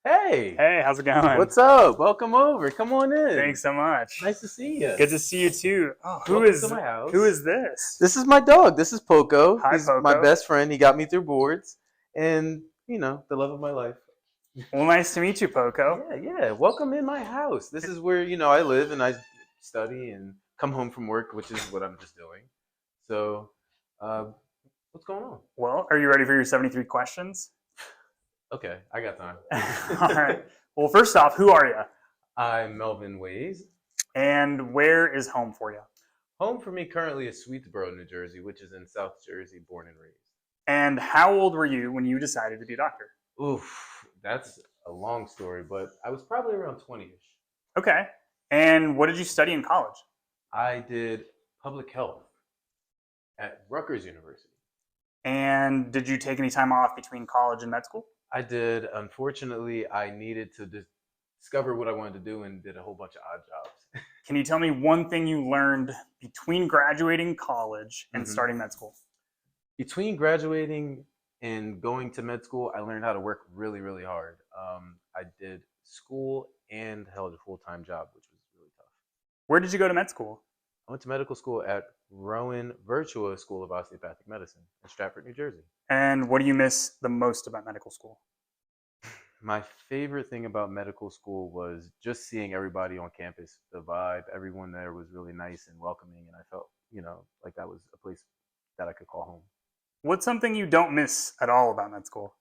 Hey, Hey, how's it going? what's up? Welcome over. Come on in. Thanks so much. Nice to see you. Good to see you too. Oh, who Welcome to is my house. who is this? This is my dog. This is Poco. Hi, He's my Poco. best friend. He got me through boards and, the love of my life. Well, nice to meet you, Poco. Yeah. Welcome in my house. This is where, I live and I study and come home from work, which is what I'm just doing. So, uh, what's going on? Well, are you ready for your 73 questions? Okay, I got time. All right. Well, first off, who are you? I'm Melvin Ways. And where is home for you? Home for me currently is Swedesboro, New Jersey, which is in South Jersey, born and raised. And how old were you when you decided to be a doctor? Oof, that's a long story, but I was probably around 20-ish. Okay. And what did you study in college? I did public health at Rutgers University. And did you take any time off between college and med school? I did. Unfortunately, I needed to discover what I wanted to do and did a whole bunch of odd jobs. Can you tell me one thing you learned between graduating college and starting med school? Between graduating and going to med school, I learned how to work really, really hard. I did school and held a full-time job, which was really tough. Where did you go to med school? I went to medical school at Rowan-Virtua School of Osteopathic Medicine in Stratford, New Jersey. And what do you miss the most about medical school? My favorite thing about medical school was just seeing everybody on campus, the vibe. Everyone there was really nice and welcoming, and I felt, like that was a place that I could call home. What's something you don't miss at all about med school?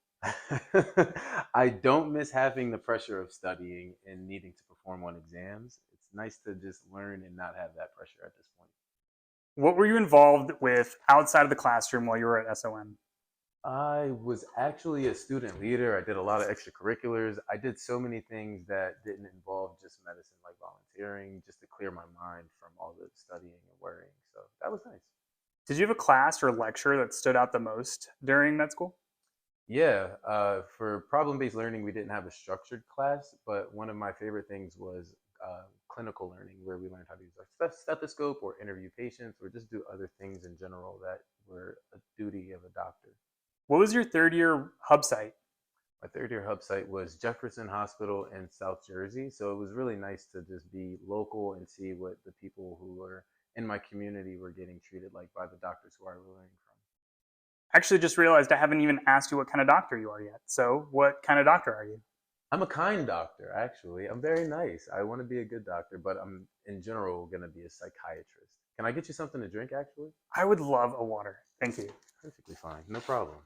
I don't miss having the pressure of studying and needing to perform on exams. It's nice to just learn and not have that pressure at this point. What were you involved with outside of the classroom while you were at SOM? I was actually a student leader. I did a lot of extracurriculars. I did so many things that didn't involve just medicine, like volunteering, just to clear my mind from all the studying and worrying. So that was nice. Did you have a class or lecture that stood out the most during med school? Yeah, for problem-based learning, we didn't have a structured class, but one of my favorite things was clinical learning, where we learned how to use a stethoscope or interview patients or just do other things in general that were a duty of a doctor. What was your third year hub site? My third year hub site was Jefferson Hospital in South Jersey, so it was really nice to just be local and see what the people who were in my community were getting treated like by the doctors who I was learning from. Actually, just realized I haven't even asked you what kind of doctor you are yet. So, what kind of doctor are you? I'm a kind doctor, actually. I'm very nice. I want to be a good doctor, but I'm in general going to be a psychiatrist. Can I get you something to drink, actually? I would love a water. Thank you. Perfectly fine. No problem.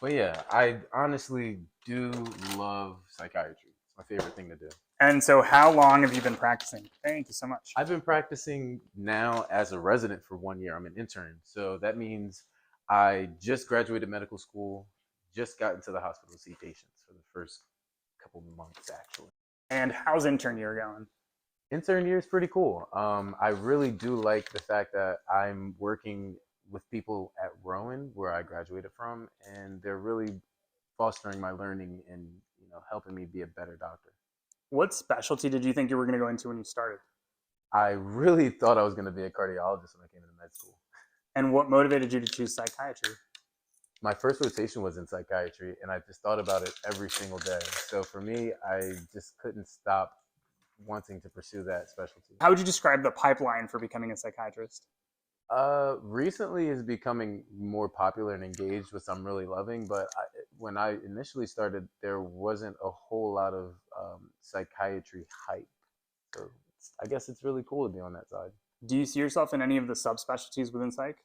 But yeah, I honestly do love psychiatry. It's my favorite thing to do. And so, how long have you been practicing? Thank you so much. I've been practicing now as a resident for 1 year. I'm an intern. So that means I just graduated medical school, just got into the hospital to see patients for the first couple months, actually. And how's intern year going? Intern year is pretty cool. I really do like the fact that I'm working with people at Rowan, where I graduated from, and they're really fostering my learning and helping me be a better doctor. What specialty did you think you were going to go into when you started? I really thought I was going to be a cardiologist when I came into med school. And what motivated you to choose psychiatry? My first rotation was in psychiatry, and I just thought about it every single day. So for me, I just couldn't stop wanting to pursue that specialty. How would you describe the pipeline for becoming a psychiatrist? Recently is becoming more popular and engaged, which I'm really loving. But when I initially started, there wasn't a whole lot of psychiatry hype. So I guess it's really cool to be on that side. Do you see yourself in any of the subspecialties within psych?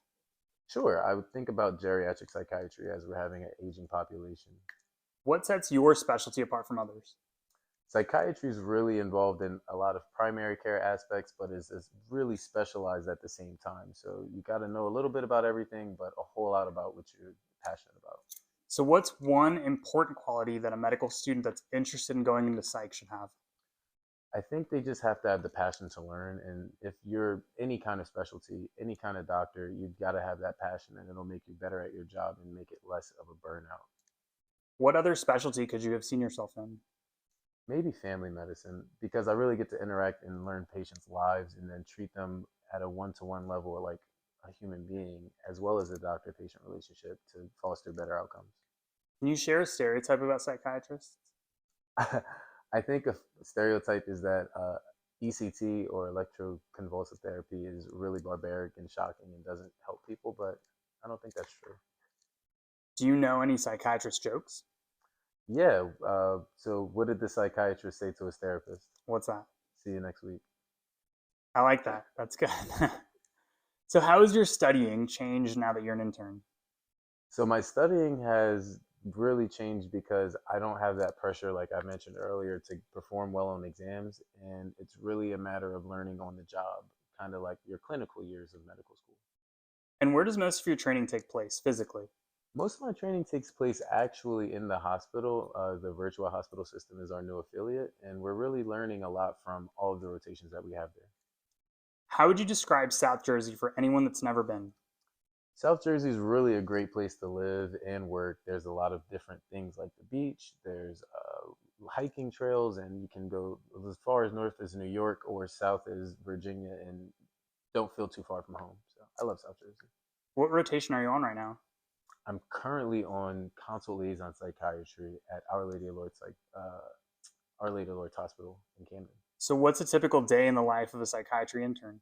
Sure, I would think about geriatric psychiatry as we're having an aging population. What sets your specialty apart from others? Psychiatry is really involved in a lot of primary care aspects, but is really specialized at the same time. So you got to know a little bit about everything, but a whole lot about what you're passionate about. So what's one important quality that a medical student that's interested in going into psych should have? I think they just have to have the passion to learn. And if you're any kind of specialty, any kind of doctor, you've got to have that passion, and it'll make you better at your job and make it less of a burnout. What other specialty could you have seen yourself in? Maybe family medicine, because I really get to interact and learn patients' lives and then treat them at a one-to-one level like a human being, as well as a doctor-patient relationship to foster better outcomes. Can you share a stereotype about psychiatrists? I think a stereotype is that ECT or electroconvulsive therapy is really barbaric and shocking and doesn't help people, but I don't think that's true. Do you know any psychiatrist jokes? Yeah. So, what did the psychiatrist say to his therapist? What's that? See you next week. I like that. That's good. So, how has your studying changed now that you're an intern? So, my studying has really changed because I don't have that pressure, like I mentioned earlier, to perform well on exams. And it's really a matter of learning on the job, kind of like your clinical years of medical school. And where does most of your training take place physically? Most of my training takes place actually in the hospital. The Virtua Hospital system is our new affiliate, and we're really learning a lot from all of the rotations that we have there. How would you describe South Jersey for anyone that's never been? South Jersey is really a great place to live and work. There's a lot of different things like the beach. There's hiking trails, and you can go as far as north as New York or south as Virginia, and don't feel too far from home. So I love South Jersey. What rotation are you on right now? I'm currently on consult liaison psychiatry at Our Lady of Lourdes Hospital in Camden. So, what's a typical day in the life of a psychiatry intern?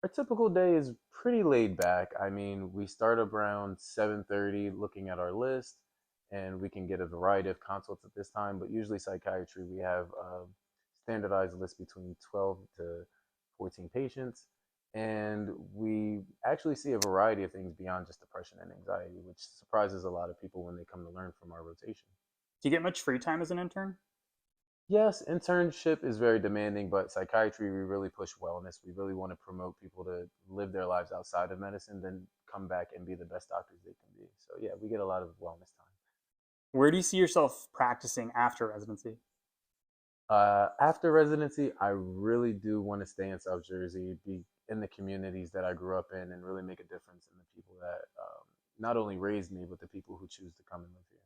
Our typical day is pretty laid back. I mean, we start around 7:30 looking at our list, and we can get a variety of consults at this time, but usually psychiatry, we have a standardized list between 12 to 14 patients, and we actually see a variety of things beyond just depression and anxiety, which surprises a lot of people when they come to learn from our rotation. Do you get much free time as an intern? Yes, internship is very demanding, but psychiatry, we really push wellness. We really want to promote people to live their lives outside of medicine, then come back and be the best doctors they can be. So, yeah, we get a lot of wellness time. Where do you see yourself practicing after residency? After residency, I really do want to stay in South Jersey, be in the communities that I grew up in, and really make a difference in the people that not only raised me, but the people who choose to come and live here.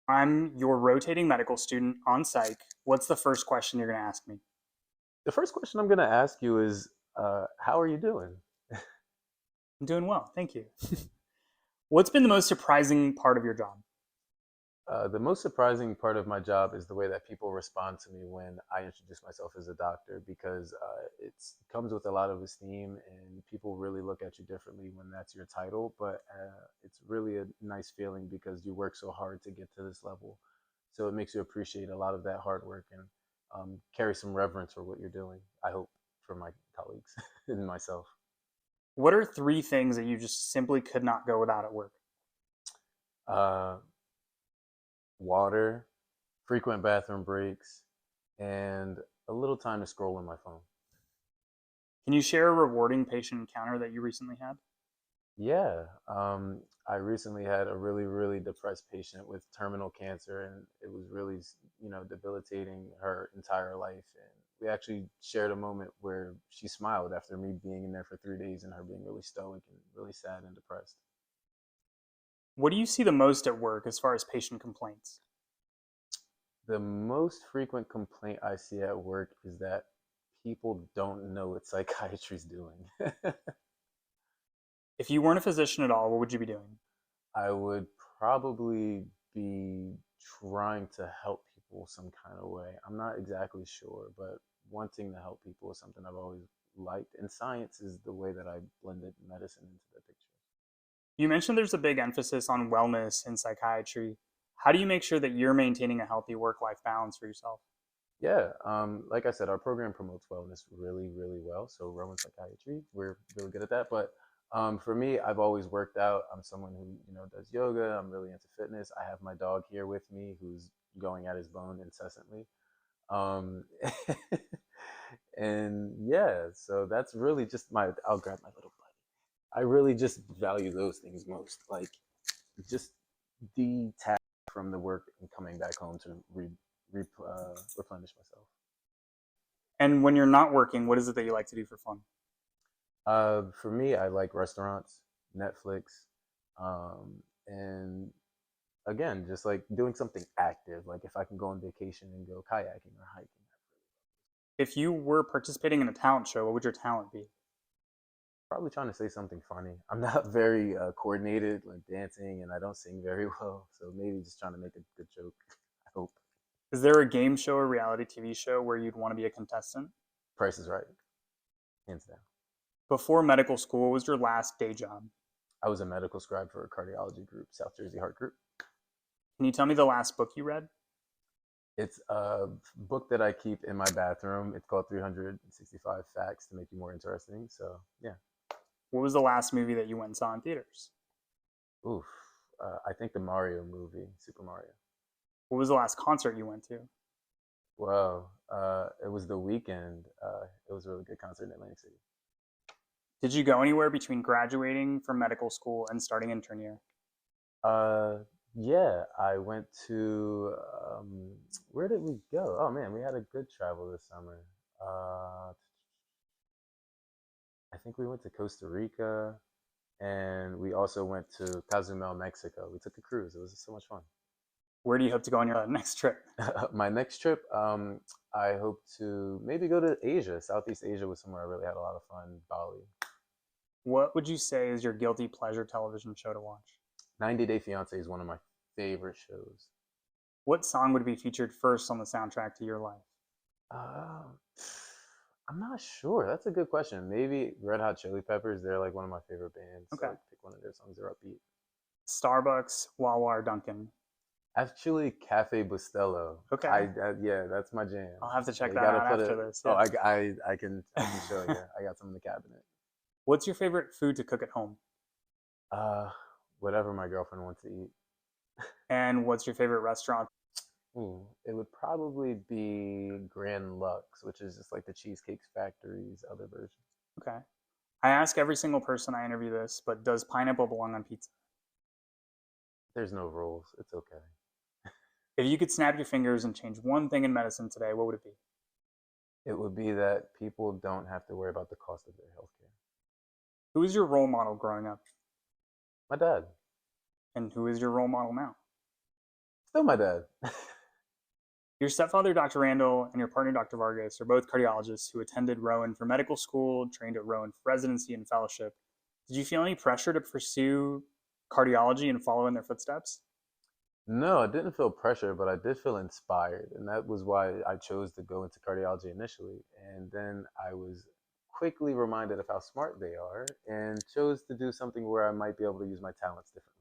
I'm your rotating medical student on psych. What's the first question you're going to ask me? The first question I'm going to ask you is, how are you doing? I'm doing well, thank you. What's been the most surprising part of your job? The most surprising part of my job is the way that people respond to me when I introduce myself as a doctor, because it comes with a lot of esteem and people really look at you differently when that's your title. But it's really a nice feeling because you work so hard to get to this level. So it makes you appreciate a lot of that hard work and carry some reverence for what you're doing, I hope, for my colleagues and myself. What are three things that you just simply could not go without at work? Uh, Water, frequent bathroom breaks, and a little time to scroll on my phone. Can you share a rewarding patient encounter that you recently had? Yeah, I recently had a really, really depressed patient with terminal cancer, and it was really, debilitating her entire life. And we actually shared a moment where she smiled after me being in there for 3 days and her being really stoic and really sad and depressed. What do you see the most at work as far as patient complaints? The most frequent complaint I see at work is that people don't know what psychiatry's doing. If you weren't a physician at all, what would you be doing? I would probably be trying to help people some kind of way. I'm not exactly sure, but wanting to help people is something I've always liked. And science is the way that I blended medicine into the picture. You mentioned there's a big emphasis on wellness in psychiatry. How do you make sure that you're maintaining a healthy work life balance for yourself? Yeah, like I said, our program promotes wellness really, really well. So Rowan Psychiatry, we're really good at that. But for me, I've always worked out. I'm someone who does yoga. I'm really into fitness. I have my dog here with me, who's going at his bone incessantly. Um, and yeah, so that's really just my. I'll grab my little buddy. I really just value those things most, like just detach from the work and coming back home to replenish myself. And when you're not working, what is it that you like to do for fun? For me, I like restaurants, Netflix, and again, just like doing something active. Like if I can go on vacation and go kayaking or hiking. If you were participating in a talent show, what would your talent be? Probably trying to say something funny. I'm not very coordinated, like dancing, and I don't sing very well. So maybe just trying to make a good joke. I hope. Is there a game show or reality TV show where you'd want to be a contestant? Price is right, hands down. Before medical school, what was your last day job? I was a medical scribe for a cardiology group, South Jersey Heart Group. Can you tell me the last book you read? It's a book that I keep in my bathroom. It's called 365 Facts to Make You More Interesting. So, yeah. What was the last movie that you went and saw in theaters? Oof. I think the Mario movie, Super Mario. What was the last concert you went to? Wow. It was The Weekend. It was a really good concert in Atlantic City. Did you go anywhere between graduating from medical school and starting intern year? Uh, yeah, I went to, where did we go? Oh man, we had a good travel this summer. I think we went to Costa Rica and we also went to Cozumel, Mexico. We took a cruise. It was so much fun. Where do you hope to go on your next trip? My next trip, I hope to maybe go to Asia. Southeast Asia was somewhere I really had a lot of fun. Bali. What would you say is your guilty pleasure television show to watch? 90 Day Fiancé is one of my favorite shows. What song would be featured first on the soundtrack to your life? Uh, I'm not sure. That's a good question. Maybe Red Hot Chili Peppers. They're like one of my favorite bands. So Okay. I'd pick one of their songs. They're upbeat. Starbucks, Wawa, or Dunkin'? Actually, Cafe Bustelo. Okay. Yeah, that's my jam. I'll have to check You that gotta out put after it. this. Oh, Yeah. I can show you. I got some in the cabinet. What's your favorite food to cook at home? Uh, Whatever my girlfriend wants to eat. And what's your favorite restaurant? It would probably be Grand Lux, which is just like the Cheesecake Factory's other version. Okay. I ask every single person I interview this, but does pineapple belong on pizza? There's no rules. It's okay. If you could snap your fingers and change one thing in medicine today, what would it be? It would be that people don't have to worry about the cost of their healthcare. Who was your role model growing up? My dad. And who is your role model now? Still my dad. Your stepfather, Dr. Randall, and your partner, Dr. Vargas, are both cardiologists who attended Rowan for medical school, trained at Rowan for residency and fellowship. Did you feel any pressure to pursue cardiology and follow in their footsteps? No, I didn't feel pressure, but I did feel inspired. And that was why I chose to go into cardiology initially. And then I was quickly reminded of how smart they are and chose to do something where I might be able to use my talents differently.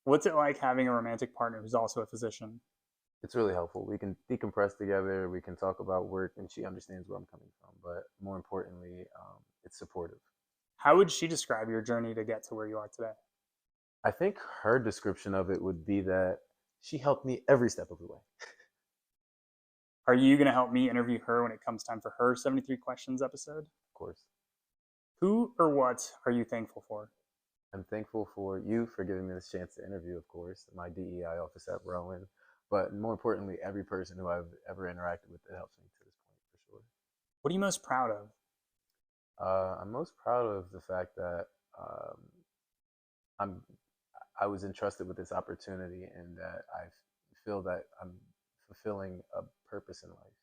What's it like having a romantic partner who's also a physician? It's really helpful. We can decompress together. We can talk about work, and she understands where I'm coming from. But more importantly, it's supportive. How would she describe your journey to get to where you are today? I think her description of it would be that she helped me every step of the way. Are you going to help me interview her when it comes time for her 73 Questions episode? Of course. Who or what are you thankful for? I'm thankful for you for giving me this chance to interview, of course, my DEI office at Rowan, but more importantly, every person who I've ever interacted with that helps me to this point, for sure. What are you most proud of? I'm most proud of the fact that I'm I was entrusted with this opportunity and that I feel that I'm fulfilling a purpose in life.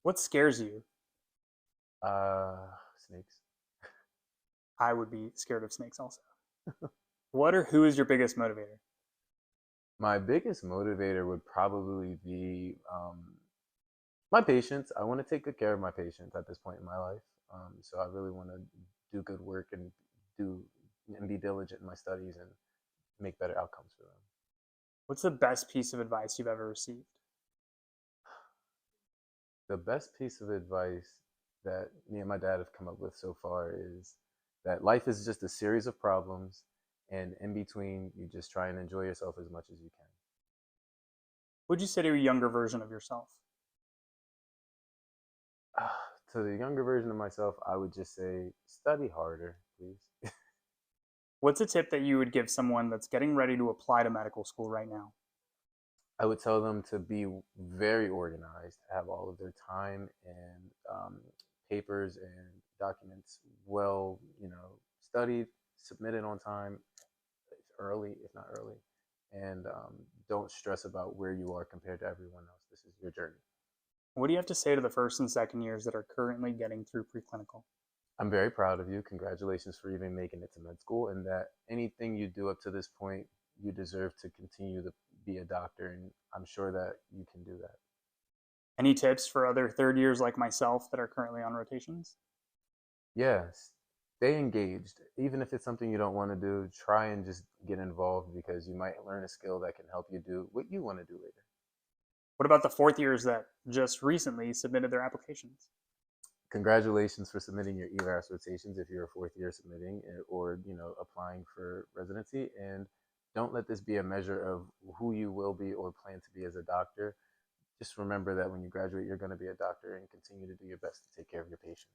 What scares you? Snakes. I would be scared of snakes also. What or who is your biggest motivator? My biggest motivator would probably be my patients. I want to take good care of my patients at this point in my life. So I really want to do good work and do and be diligent in my studies and make better outcomes for them. What's the best piece of advice you've ever received? The best piece of advice that me and my dad have come up with so far is that life is just a series of problems, and in between, you just try and enjoy yourself as much as you can. Would you say to a younger version of yourself? To the younger version of myself, I would just say, study harder, please. What's a tip that you would give someone that's getting ready to apply to medical school right now? I would tell them to be very organized, have all of their time and papers and documents well, studied, submitted on time, early, if not early, and don't stress about where you are compared to everyone else. This is your journey. What do you have to say to the first and second years that are currently getting through preclinical? I'm very proud of you. Congratulations for even making it to med school, and that anything you do up to this point, you deserve to continue be a doctor, and I'm sure that you can do that. Any tips for other third years like myself that are currently on rotations? Yes, stay engaged. Even if it's something you don't want to do, try and just get involved because you might learn a skill that can help you do what you want to do later. What about the fourth years that just recently submitted their applications? Congratulations for submitting your ELAS rotations if you're a fourth year submitting or applying for residency. And don't let this be a measure of who you will be or plan to be as a doctor. Just remember that when you graduate, you're going to be a doctor, and continue to do your best to take care of your patients.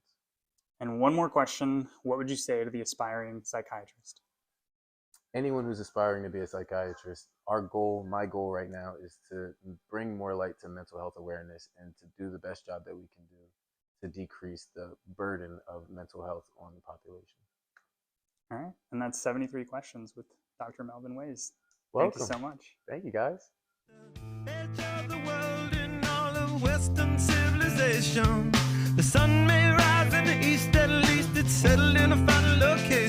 And one more question, what would you say to the aspiring psychiatrist? Anyone who's aspiring to be a psychiatrist, my goal right now is to bring more light to mental health awareness and to do the best job that we can do to decrease the burden of mental health on the population. All right, and that's 73 questions with Dr. Melvin Ways. Welcome. Thank you so much. Thank you, guys. Edge of the world in all of Western civilization. The sun may rise in the east, at least it's settled in a final location.